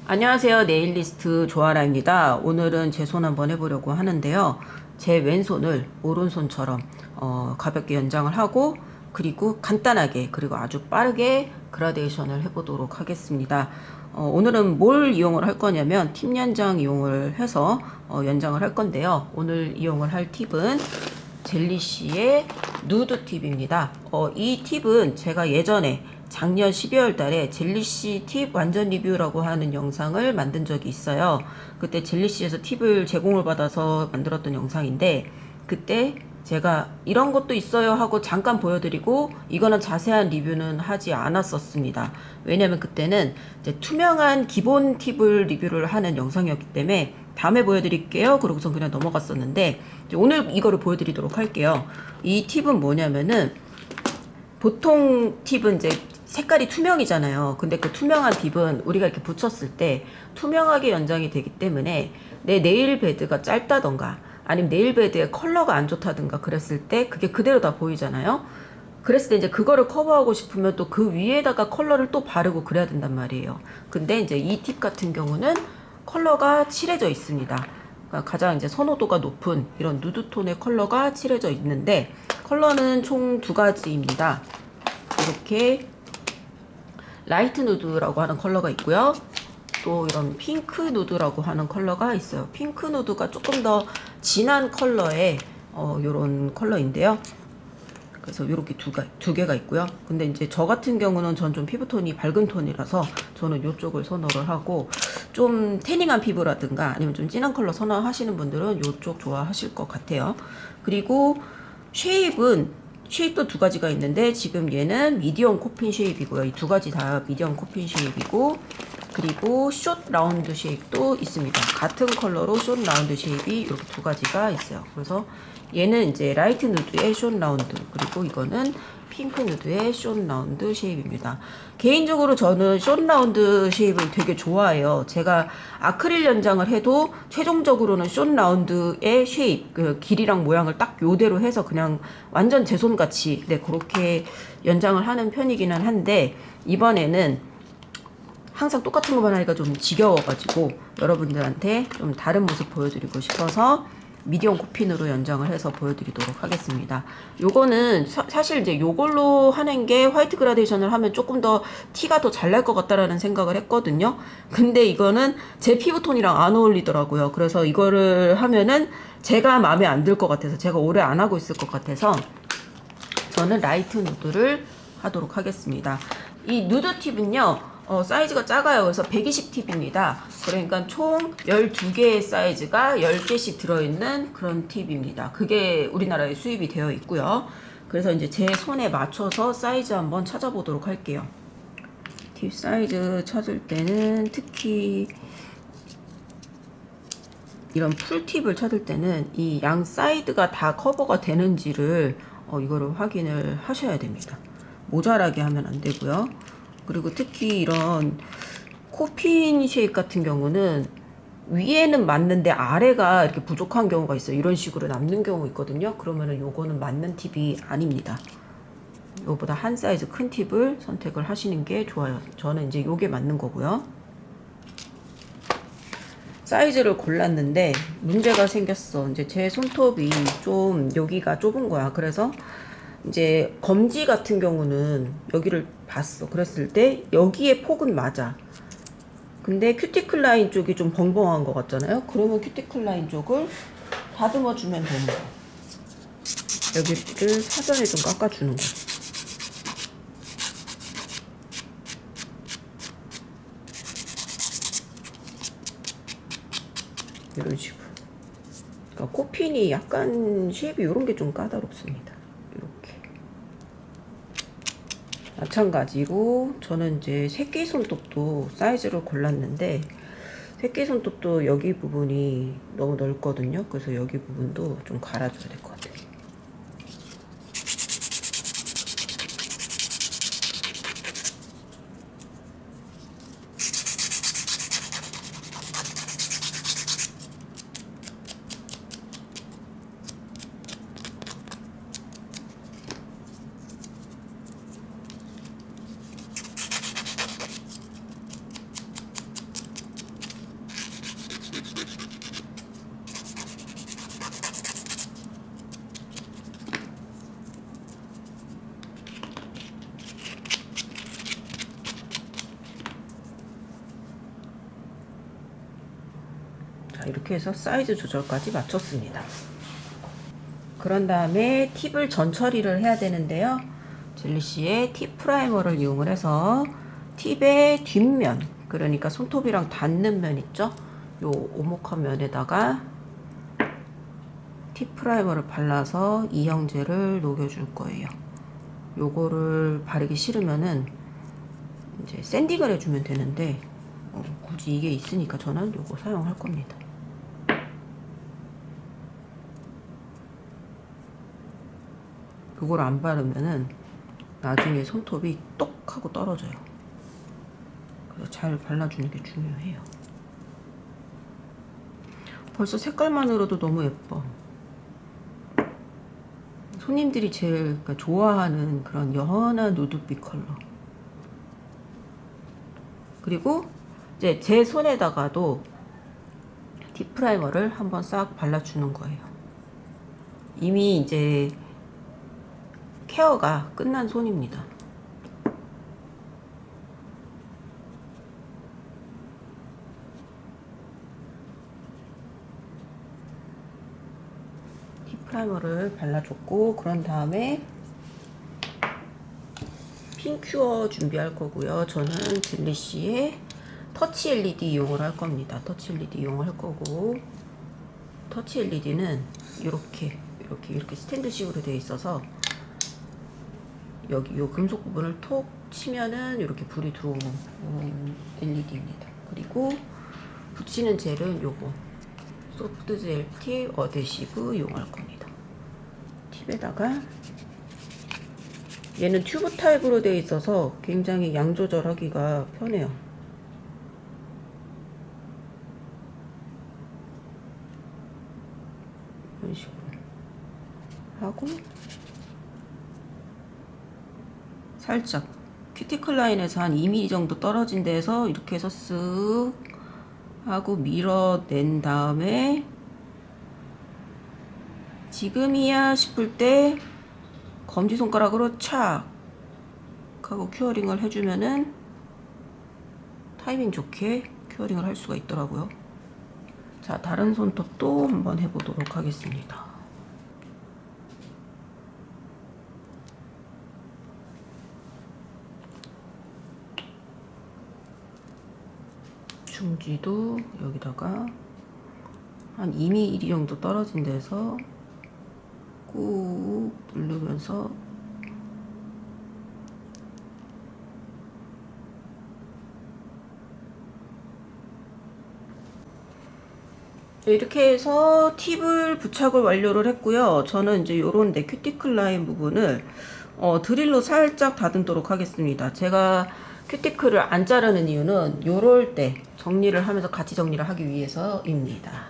안녕하세요. 네일리스트 조아라입니다. 오늘은 제 손 한번 해보려고 하는데요. 제 왼손을 오른손처럼 가볍게 연장을 하고 그리고 간단하게 그리고 아주 빠르게 그라데이션을 해보도록 하겠습니다. 오늘은 뭘 이용을 할 거냐면 팁 연장 이용을 해서 연장을 할 건데요. 오늘 이용을 할 팁은 젤리씨의 누드 팁입니다. 이 팁은 제가 예전에 작년 12월 달에 젤리씨 팁 완전 리뷰라고 하는 영상을 만든 적이 있어요. 그때 젤리씨에서 팁을 제공을 받아서 만들었던 영상인데, 그때 제가 이런 것도 있어요 하고 잠깐 보여드리고 이거는 자세한 리뷰는 하지 않았었습니다. 왜냐면 그때는 이제 투명한 기본 팁을 리뷰를 하는 영상이었기 때문에 다음에 보여드릴게요 그러고선 그냥 넘어갔었는데, 오늘 이거를 보여드리도록 할게요. 이 팁은 뭐냐면은, 보통 팁은 이제 색깔이 투명이잖아요. 근데 그 투명한 팁은 우리가 이렇게 붙였을 때 투명하게 연장이 되기 때문에 내 네일 베드가 짧다던가 아니면 네일 베드의 컬러가 안 좋다든가 그랬을 때 그게 그대로 다 보이잖아요. 그랬을 때 이제 그거를 커버하고 싶으면 또 그 위에다가 컬러를 또 바르고 그래야 된단 말이에요. 근데 이제 이 팁 같은 경우는 컬러가 칠해져 있습니다. 그러니까 가장 이제 선호도가 높은 이런 누드톤의 컬러가 칠해져 있는데, 컬러는 총 두 가지입니다. 이렇게 라이트 누드라고 하는 컬러가 있고요. 또 이런 핑크 누드라고 하는 컬러가 있어요. 핑크 누드가 조금 더 진한 컬러의 요런 컬러인데요. 그래서 이렇게 두 개가 있고요. 근데 이제 저 같은 경우는 전 좀 피부톤이 밝은 톤이라서 저는 이쪽을 선호를 하고, 좀 태닝한 피부라든가 아니면 좀 진한 컬러 선호하시는 분들은 이쪽 좋아하실 것 같아요. 그리고 쉐입도 두 가지가 있는데, 지금 얘는 미디엄 코핀 쉐입이고요. 이 두 가지 다 미디엄 코핀 쉐입이고, 그리고 숏 라운드 쉐입도 있습니다. 같은 컬러로 숏 라운드 쉐입이 이렇게 두 가지가 있어요. 그래서 얘는 이제 라이트 누드의 숏 라운드, 그리고 이거는 핑크 누드의 숏 라운드 쉐입입니다. 개인적으로 저는 숏 라운드 쉐입을 되게 좋아해요. 제가 아크릴 연장을 해도 최종적으로는 숏 라운드의 쉐입, 그 길이랑 모양을 딱 요대로 해서 그냥 완전 제 손같이 그렇게 연장을 하는 편이기는 한데, 이번에는 항상 똑같은 것만 하니까 좀 지겨워가지고 여러분들한테 좀 다른 모습 보여드리고 싶어서 미디엄 코핀으로 연장을 해서 보여드리도록 하겠습니다. 요거는 사실 이제 요걸로 하는 게 화이트 그라데이션을 하면 조금 더 티가 더 잘 날 것 같다라는 생각을 했거든요. 근데 이거는 제 피부톤이랑 안 어울리더라고요. 그래서 이거를 하면은 제가 마음에 안 들 것 같아서, 제가 오래 안 하고 있을 것 같아서 저는 라이트 누드를 하도록 하겠습니다. 이 누드 팁은요, 사이즈가 작아요. 그래서 120팁입니다. 그러니까 총 12개의 사이즈가 10개씩 들어있는 그런 팁입니다. 그게 우리나라에 수입이 되어 있고요. 그래서 이제 제 손에 맞춰서 사이즈 한번 찾아보도록 할게요. 팁 사이즈 찾을 때는 특히 이런 풀팁을 찾을 때는 이 양 사이드가 다 커버가 되는지를 이거를 확인을 하셔야 됩니다. 모자라게 하면 안 되고요. 그리고 특히 이런 코핀 쉐입 같은 경우는 위에는 맞는데 아래가 이렇게 부족한 경우가 있어요. 이런 식으로 남는 경우 있거든요. 그러면은 요거는 맞는 팁이 아닙니다. 요거보다 한 사이즈 큰 팁을 선택을 하시는 게 좋아요. 저는 이제 요게 맞는 거고요. 사이즈를 골랐는데 문제가 생겼어. 이제 제 손톱이 좀 여기가 좁은 거야. 그래서 이제 검지 같은 경우는 여기를 봤어. 그랬을 때 여기에 폭은 맞아. 근데 큐티클 라인 쪽이 좀 벙벙한 것 같잖아요. 그러면 큐티클 라인 쪽을 다듬어 주면 되는 거야. 여기를 사전에 좀 깎아주는 거야. 이런 식으로. 그러니까 코핀이 약간 쉐입이 이런 게 좀 까다롭습니다. 이렇게. 마찬가지로 저는 이제 새끼손톱도 사이즈를 골랐는데, 새끼손톱도 여기 부분이 너무 넓거든요. 그래서 여기 부분도 좀 갈아줘야 될 것 같아요. 자, 이렇게 해서 사이즈 조절까지 마쳤습니다. 그런 다음에 팁을 전 처리를 해야 되는데요. 젤리씨의 팁 프라이머를 이용을 해서 팁의 뒷면, 그러니까 손톱이랑 닿는 면 있죠? 요 오목한 면에다가 팁 프라이머를 발라서 이형제를 녹여줄 거예요. 요거를 바르기 싫으면은 이제 샌딩을 해주면 되는데 굳이 이게 있으니까 저는 요거 사용할 겁니다. 요걸 안 바르면은 나중에 손톱이 똑 하고 떨어져요. 그래서 잘 발라주는 게 중요해요. 벌써 색깔만으로도 너무 예뻐. 손님들이 제일 좋아하는 그런 연한 누드빛 컬러. 그리고 이제 제 손에다가도 딥 프라이머를 한번 싹 발라주는 거예요. 이미 이제 케어가 끝난 손입니다. 팁 프라이머를 발라줬고, 그런 다음에 핀큐어 준비할 거고요. 저는 젤리씨의 터치 LED 이용을 할 겁니다. 터치 LED 이용을 할 거고, 터치 LED는 이렇게 스탠드식으로 되어 있어서 여기 요 금속 부분을 톡 치면은 이렇게 불이 들어오는 LED입니다. 그리고 붙이는 젤은 요거 소프트 젤 팁 어데시브 이용할 겁니다. 팁에다가 얘는 튜브 타입으로 되어 있어서 굉장히 양 조절하기가 편해요. 이런 식으로 하고 살짝 큐티클 라인에서 한 2mm 정도 떨어진 데에서 이렇게 해서 쓱 하고 밀어낸 다음에 지금이야 싶을 때 검지손가락으로 착 하고 큐어링을 해주면은 타이밍 좋게 큐어링을 할 수가 있더라고요. 자, 다른 손톱도 한번 해보도록 하겠습니다. 중지도 여기다가 한 2mm 정도 떨어진 데서 꾹 누르면서 이렇게 해서 팁을 부착을 완료를 했고요. 저는 이제 요런 데 큐티클 라인 부분을 드릴로 살짝 다듬도록 하겠습니다. 제가 큐티클을 안 자르는 이유는 요럴 때 정리를 하면서 같이 정리를 하기 위해서입니다.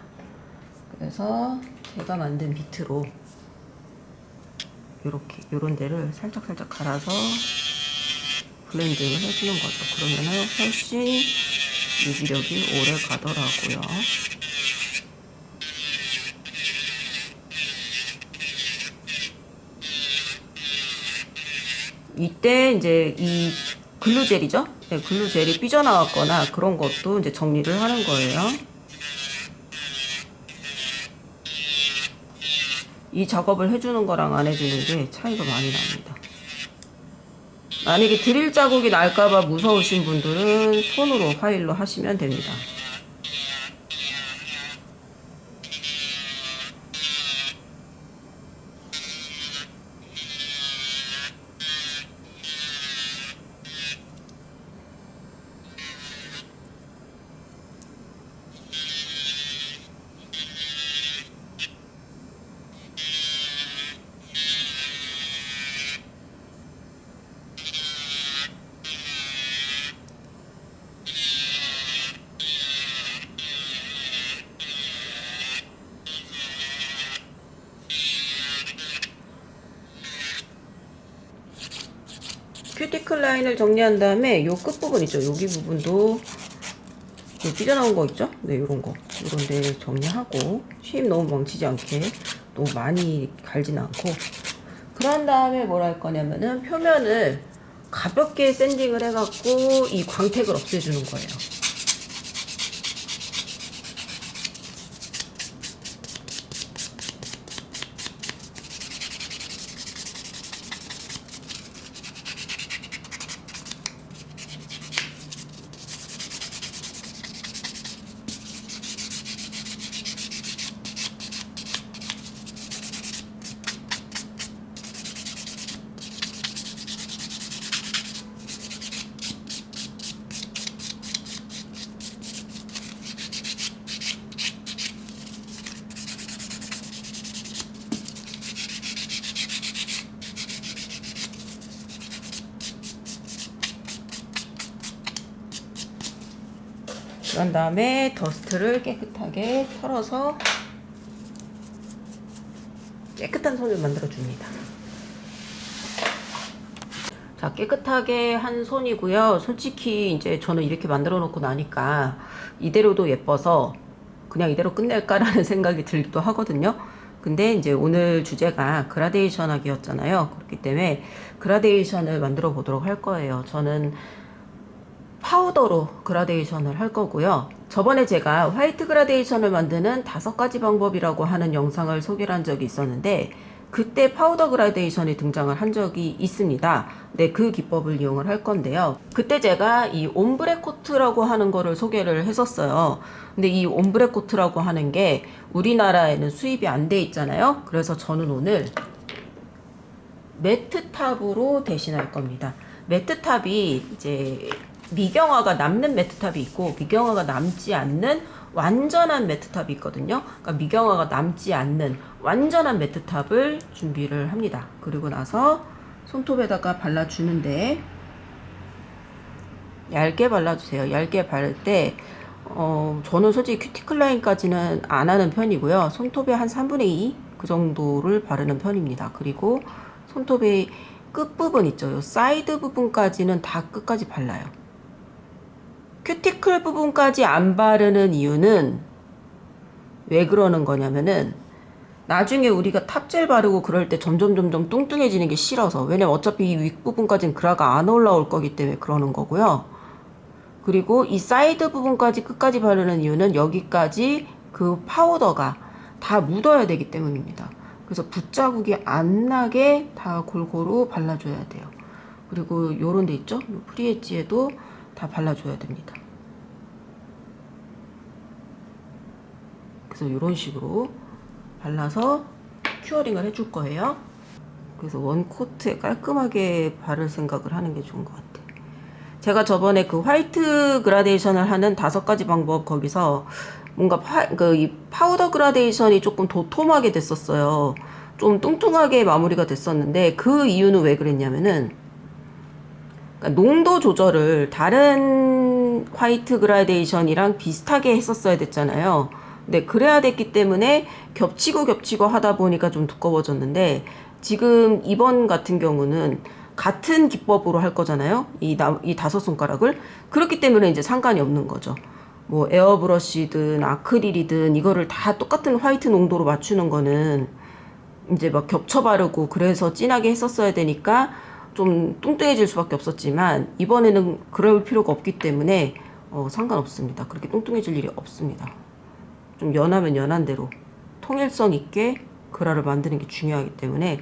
그래서 제가 만든 비트로 요렇게 요런 데를 살짝 갈아서 블렌딩을 해주는 거죠. 그러면은 훨씬 유지력이 오래 가더라고요. 이때 이제 이 글루젤이죠? 네, 글루젤이 삐져나왔거나 그런 것도 이제 정리를 하는 거예요. 이 작업을 해주는 거랑 안 해주는 게 차이가 많이 납니다. 만약에 드릴 자국이 날까봐 무서우신 분들은 손으로 파일로 하시면 됩니다. 큐티클 라인을 정리한 다음에 요 끝부분 있죠? 여기 부분도 삐져나온 거 있죠? 네, 요런 거. 요런 데 정리하고 쉐입 너무 멈추지 않게 너무 많이 갈지는 않고, 그런 다음에 뭘 할 거냐면은 표면을 가볍게 샌딩을 해갖고 이 광택을 없애주는 거예요. 그런 다음에 더스트를 깨끗하게 털어서 깨끗한 손을 만들어 줍니다. 자, 깨끗하게 한 손이고요. 솔직히 이제 저는 이렇게 만들어 놓고 나니까 이대로도 예뻐서 그냥 이대로 끝낼까라는 생각이 들기도 하거든요. 근데 이제 오늘 주제가 그라데이션 하기였잖아요. 그렇기 때문에 그라데이션을 만들어 보도록 할 거예요. 저는 파우더로 그라데이션을 할 거고요. 저번에 제가 화이트 그라데이션을 만드는 5가지 방법이라고 하는 영상을 소개를 한 적이 있었는데 그때 파우더 그라데이션이 등장을 한 적이 있습니다. 네, 그 기법을 이용을 할 건데요. 그때 제가 이 옴브레 코트라고 하는 거를 소개를 했었어요. 근데 이 옴브레 코트라고 하는 게 우리나라에는 수입이 안 돼 있잖아요. 그래서 저는 오늘 매트탑으로 대신할 겁니다. 매트탑이 이제 미경화가 남는 매트탑이 있고 미경화가 남지 않는 완전한 매트탑이 있거든요. 그러니까 미경화가 남지 않는 완전한 매트탑을 준비를 합니다. 그리고 나서 손톱에다가 발라주는데 얇게 발라주세요. 얇게 바를 때 저는 솔직히 큐티클 라인까지는 안 하는 편이고요. 손톱에 한 3분의 2 그 정도를 바르는 편입니다. 그리고 손톱의 끝부분 있죠. 요 사이드 부분까지는 다 끝까지 발라요. 큐티클 부분까지 안 바르는 이유는 왜 그러는 거냐면은 나중에 우리가 탑젤 바르고 그럴 때 점점 뚱뚱해지는 게 싫어서. 왜냐면 어차피 이 윗부분까지는 그라가 안 올라올 거기 때문에 그러는 거고요. 그리고 이 사이드 부분까지 끝까지 바르는 이유는 여기까지 그 파우더가 다 묻어야 되기 때문입니다. 그래서 붓자국이 안 나게 다 골고루 발라줘야 돼요. 그리고 요런 데 있죠? 요 프리엣지에도 다 발라줘야 됩니다. 그래서 이런 식으로 발라서 큐어링을 해줄 거예요. 그래서 원 코트에 깔끔하게 바를 생각을 하는 게 좋은 것 같아요. 제가 저번에 그 화이트 그라데이션을 하는 5가지 방법 거기서 뭔가 이 파우더 그라데이션이 조금 도톰하게 됐었어요. 좀 뚱뚱하게 마무리가 됐었는데 그 이유는 왜 그랬냐면은 그러니까 농도 조절을 다른 화이트 그라데이션이랑 비슷하게 했었어야 됐잖아요. 근데 그래야 됐기 때문에 겹치고 하다 보니까 좀 두꺼워졌는데 지금 이번 같은 경우는 같은 기법으로 할 거잖아요. 이 5손가락을. 그렇기 때문에 이제 상관이 없는 거죠. 뭐 에어브러쉬든 아크릴이든 이거를 다 똑같은 화이트 농도로 맞추는 거는 이제 막 겹쳐 바르고 그래서 진하게 했었어야 되니까 좀 뚱뚱해질 수밖에 없었지만 이번에는 그럴 필요가 없기 때문에 상관없습니다. 그렇게 뚱뚱해질 일이 없습니다. 좀 연하면 연한 대로 통일성 있게 그라를 만드는 게 중요하기 때문에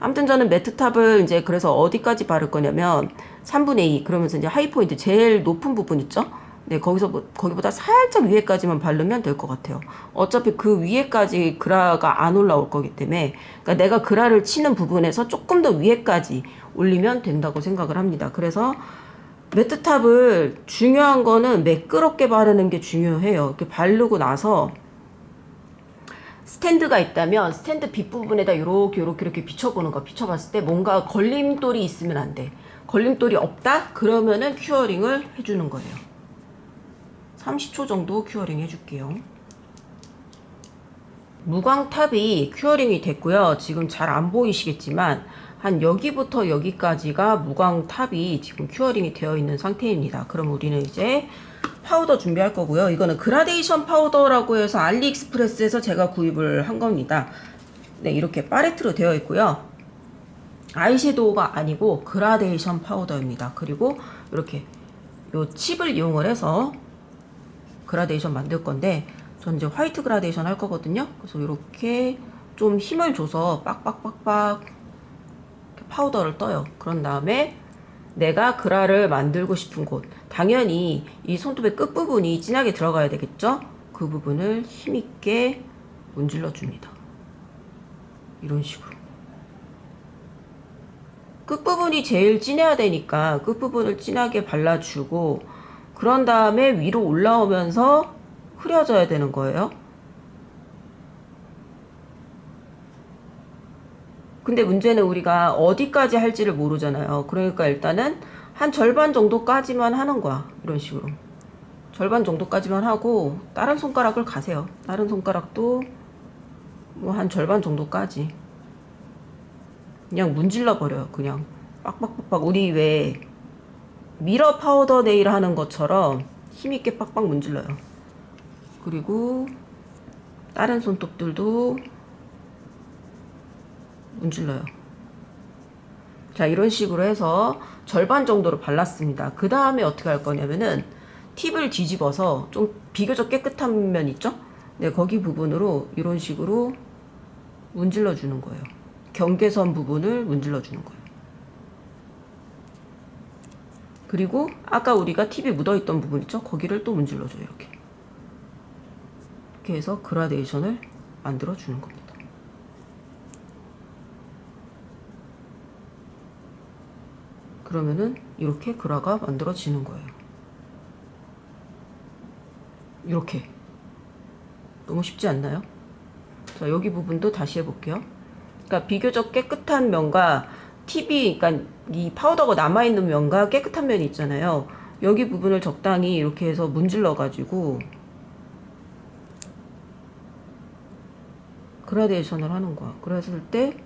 아무튼 저는 매트탑을 이제 그래서 어디까지 바를 거냐면 3분의 2 그러면서 이제 하이포인트 제일 높은 부분 있죠? 네, 거기보다 살짝 위에까지만 바르면 될 것 같아요. 어차피 그 위에까지 그라가 안 올라올 거기 때문에 그러니까 내가 그라를 치는 부분에서 조금 더 위에까지 올리면 된다고 생각을 합니다. 그래서 매트탑을 중요한 거는 매끄럽게 바르는 게 중요해요. 이렇게 바르고 나서 스탠드가 있다면 스탠드 빗부분에다 이렇게 비춰보는 거. 비춰봤을 때 뭔가 걸림돌이 있으면 안 돼. 걸림돌이 없다? 그러면은 큐어링을 해주는 거예요. 30초 정도 큐어링 해줄게요. 무광탑이 큐어링이 됐고요. 지금 잘 안 보이시겠지만 한 여기부터 여기까지가 무광탑이 지금 큐어링이 되어 있는 상태입니다. 그럼 우리는 이제 파우더 준비할 거고요. 이거는 그라데이션 파우더라고 해서 알리익스프레스에서 제가 구입을 한 겁니다. 네, 이렇게 팔레트로 되어 있고요. 아이섀도우가 아니고 그라데이션 파우더입니다. 그리고 이렇게 요 칩을 이용을 해서 그라데이션 만들 건데 전 이제 화이트 그라데이션 할 거거든요. 그래서 이렇게 좀 힘을 줘서 빡빡빡빡 파우더를 떠요. 그런 다음에 내가 그라를 만들고 싶은 곳, 당연히 이 손톱의 끝부분이 진하게 들어가야 되겠죠? 그 부분을 힘있게 문질러 줍니다. 이런 식으로. 끝부분이 제일 진해야 되니까 끝부분을 진하게 발라주고 그런 다음에 위로 올라오면서 흐려져야 되는 거예요. 근데 문제는 우리가 어디까지 할지를 모르잖아요. 그러니까 일단은 한 절반 정도까지만 하는 거야. 이런 식으로. 절반 정도까지만 하고 다른 손가락을 가세요. 다른 손가락도 뭐 한 절반 정도까지 그냥 문질러 버려요. 그냥 빡빡빡빡. 우리 왜 미러 파우더 네일 하는 것처럼 힘있게 빡빡 문질러요. 그리고 다른 손톱들도 문질러요. 자, 이런 식으로 해서 절반 정도로 발랐습니다. 그 다음에 어떻게 할 거냐면은 팁을 뒤집어서 좀 비교적 깨끗한 면 있죠? 네, 거기 부분으로 이런 식으로 문질러 주는 거예요. 경계선 부분을 문질러 주는 거예요. 그리고 아까 우리가 팁이 묻어있던 부분 있죠? 거기를 또 문질러 줘요. 이렇게 해서 그라데이션을 만들어 주는 겁니다. 그러면은 이렇게 그라가 만들어지는 거예요. 이렇게. 너무 쉽지 않나요? 자, 여기 부분도 다시 해볼게요. 그러니까 비교적 깨끗한 면과 팁이, 그러니까 이 파우더가 남아있는 면과 깨끗한 면이 있잖아요. 여기 부분을 적당히 이렇게 해서 문질러가지고 그라데이션을 하는 거야. 그랬을 때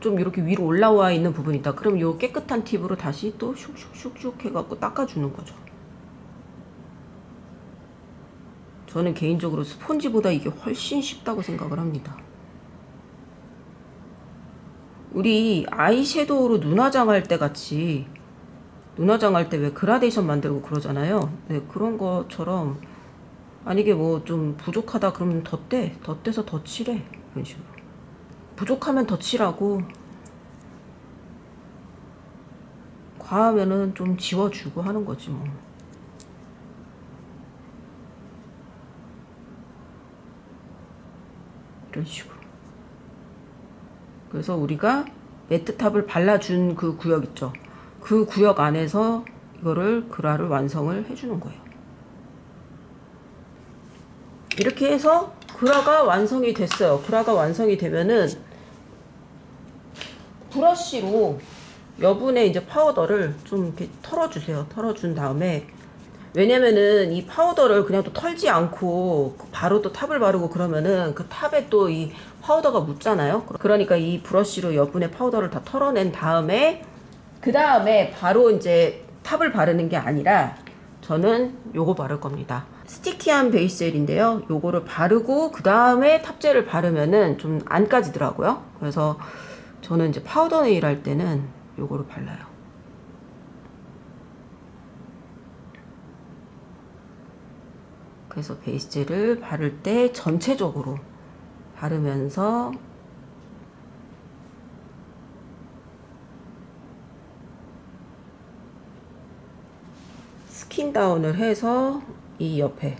좀 이렇게 위로 올라와 있는 부분이 있다. 그럼 이 깨끗한 팁으로 다시 또 슉슉슉슉 해갖고 닦아주는 거죠. 저는 개인적으로 스폰지보다 이게 훨씬 쉽다고 생각을 합니다. 우리 아이섀도우로 눈 화장할 때 같이 눈 화장할 때 왜 그라데이션 만들고 그러잖아요. 네, 그런 것처럼 만약에 뭐 좀 부족하다 그러면 덧대서 더 칠해. 이런 식으로. 부족하면 더 칠하고 과하면은 좀 지워주고 하는 거지 뭐. 이런 식으로. 그래서 우리가 매트탑을 발라준 그 구역 있죠. 그 구역 안에서 이거를 그라를 완성을 해주는 거예요. 이렇게 해서 그라가 완성이 됐어요. 그라가 완성이 되면은 브러쉬로 여분의 이제 파우더를 좀 이렇게 털어주세요. 털어준 다음에, 왜냐면은 이 파우더를 그냥 또 털지 않고 바로 또 탑을 바르고 그러면은 그 탑에 또 이 파우더가 묻잖아요. 그러니까 이 브러쉬로 여분의 파우더를 다 털어낸 다음에 그 다음에 바로 이제 탑을 바르는 게 아니라 저는 요거 바를 겁니다. 스티키한 베이스 젤인데요. 요거를 바르고 그 다음에 탑젤을 바르면은 좀 안 까지더라고요. 그래서 저는 이제 파우더 네일 할 때는 요거를 발라요. 그래서 베이스 젤을 바를 때 전체적으로 바르면서 스킨 다운을 해서 이 옆에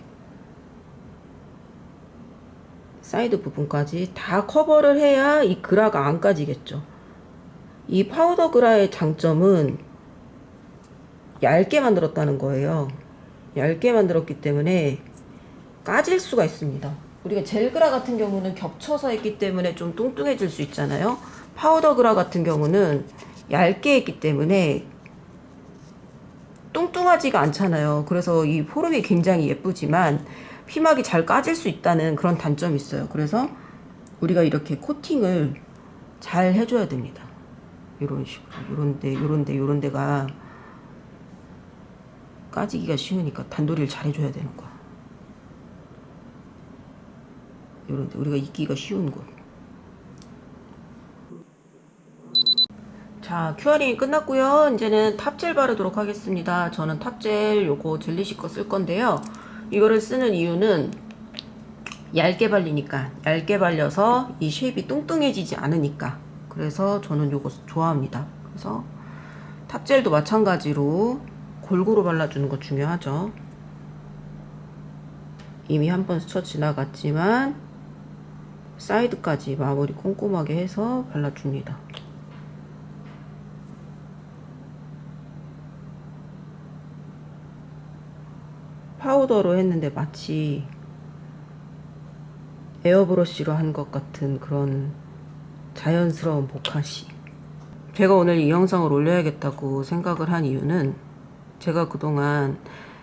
사이드 부분까지 다 커버를 해야 이 그라가 안 까지겠죠. 이 파우더 그라의 장점은 얇게 만들었다는 거예요. 얇게 만들었기 때문에 까질 수가 있습니다. 우리가 젤 그라 같은 경우는 겹쳐서 했기 때문에 좀 뚱뚱해질 수 있잖아요. 파우더 그라 같은 경우는 얇게 했기 때문에 뚱뚱하지가 않잖아요. 그래서 이 폼이 굉장히 예쁘지만 피막이 잘 까질 수 있다는 그런 단점이 있어요. 그래서 우리가 이렇게 코팅을 잘 해줘야 됩니다. 이런 식으로 요런 데가 까지기가 쉬우니까 단도리를 잘 해줘야 되는 거야. 요런데 우리가 입기가 쉬운 곳. 자, 큐어링이 끝났고요. 이제는 탑젤 바르도록 하겠습니다. 저는 탑젤 요거 젤리시 거 쓸 건데요. 이거를 쓰는 이유는 얇게 발리니까, 얇게 발려서 이 쉐입이 뚱뚱해지지 않으니까. 그래서 저는 요거 좋아합니다. 그래서 탑젤도 마찬가지로 골고루 발라주는 거 중요하죠. 이미 한번 스쳐 지나갔지만 사이드까지 마무리 꼼꼼하게 해서 발라줍니다. 파우더로 했는데 마치 에어브러쉬로 한 것 같은 그런 자연스러운 보카시. 제가 오늘 이 영상을 올려야겠다고 생각을 한 이유는 제가 그동안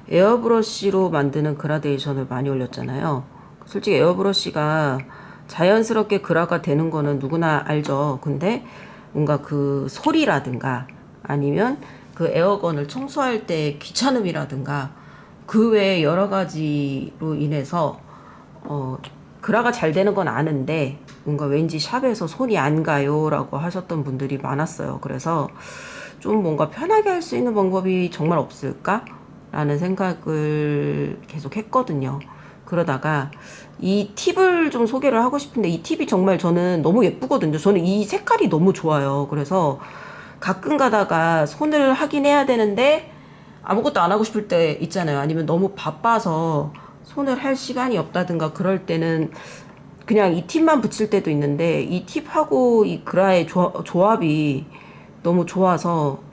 에어브러쉬로 만드는 그라데이션을 많이 올렸잖아요. 솔직히 에어브러쉬가 자연스럽게 그라가 되는 거는 누구나 알죠. 근데 뭔가 그 소리라든가 아니면 그 에어건을 청소할 때 귀찮음이라든가 그 외에 여러 가지로 인해서 어, 그라가 잘 되는 건 아는데 뭔가 왠지 샵에서 손이 안 가요라고 하셨던 분들이 많았어요. 그래서 좀 뭔가 편하게 할 수 있는 방법이 정말 없을까? 라는 생각을 계속 했거든요. 그러다가 이 팁을 좀 소개를 하고 싶은데 이 팁이 정말 저는 너무 예쁘거든요. 저는 이 색깔이 너무 좋아요. 그래서 가끔 가다가 손을 하긴 해야 되는데 아무것도 안 하고 싶을 때 있잖아요. 아니면 너무 바빠서 손을 할 시간이 없다든가 그럴 때는 그냥 이 팁만 붙일 때도 있는데 이 팁하고 이 그라의 조합이 너무 좋아서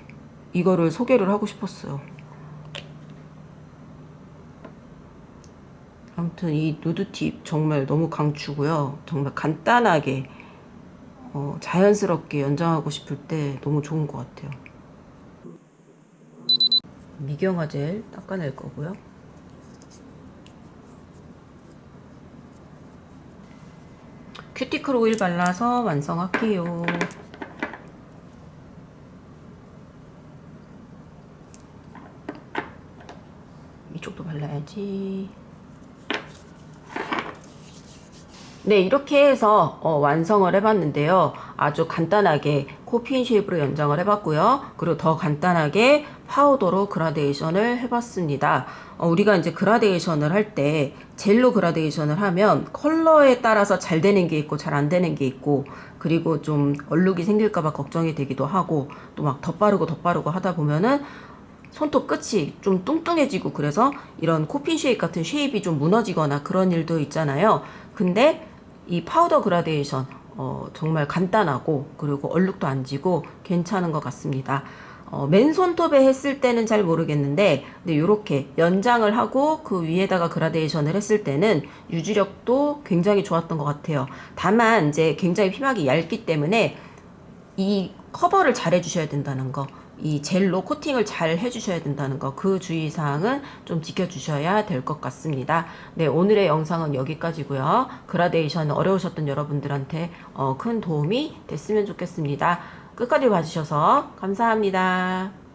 이거를 소개를 하고 싶었어요. 아무튼 이 누드 팁 정말 너무 강추고요. 정말 간단하게 자연스럽게 연장하고 싶을 때 너무 좋은 것 같아요. 미경화 젤 닦아낼 거고요. 큐티클 오일 발라서 완성할게요. 이쪽도 발라야지. 네, 이렇게 해서 완성을 해봤는데요. 아주 간단하게 코피인 쉐입으로 연장을 해봤고요. 그리고 더 간단하게 파우더로 그라데이션을 해봤습니다. 우리가 이제 그라데이션을 할 때 젤로 그라데이션을 하면 컬러에 따라서 잘 되는 게 있고 잘 안 되는 게 있고 그리고 좀 얼룩이 생길까봐 걱정이 되기도 하고 또 막 덧바르고 하다 보면은 손톱 끝이 좀 뚱뚱해지고 그래서 이런 코핀 쉐입 같은 쉐입이 좀 무너지거나 그런 일도 있잖아요. 근데 이 파우더 그라데이션 정말 간단하고 그리고 얼룩도 안 지고 괜찮은 것 같습니다. 맨손톱에 했을 때는 잘 모르겠는데 근데 이렇게 연장을 하고 그 위에다가 그라데이션을 했을 때는 유지력도 굉장히 좋았던 것 같아요. 다만 이제 굉장히 피막이 얇기 때문에 이 커버를 잘 해주셔야 된다는 거, 이 젤로 코팅을 잘 해주셔야 된다는 거, 그 주의사항은 좀 지켜주셔야 될 것 같습니다. 네, 오늘의 영상은 여기까지고요. 그라데이션 어려우셨던 여러분들한테 큰 도움이 됐으면 좋겠습니다. 끝까지 봐주셔서 감사합니다.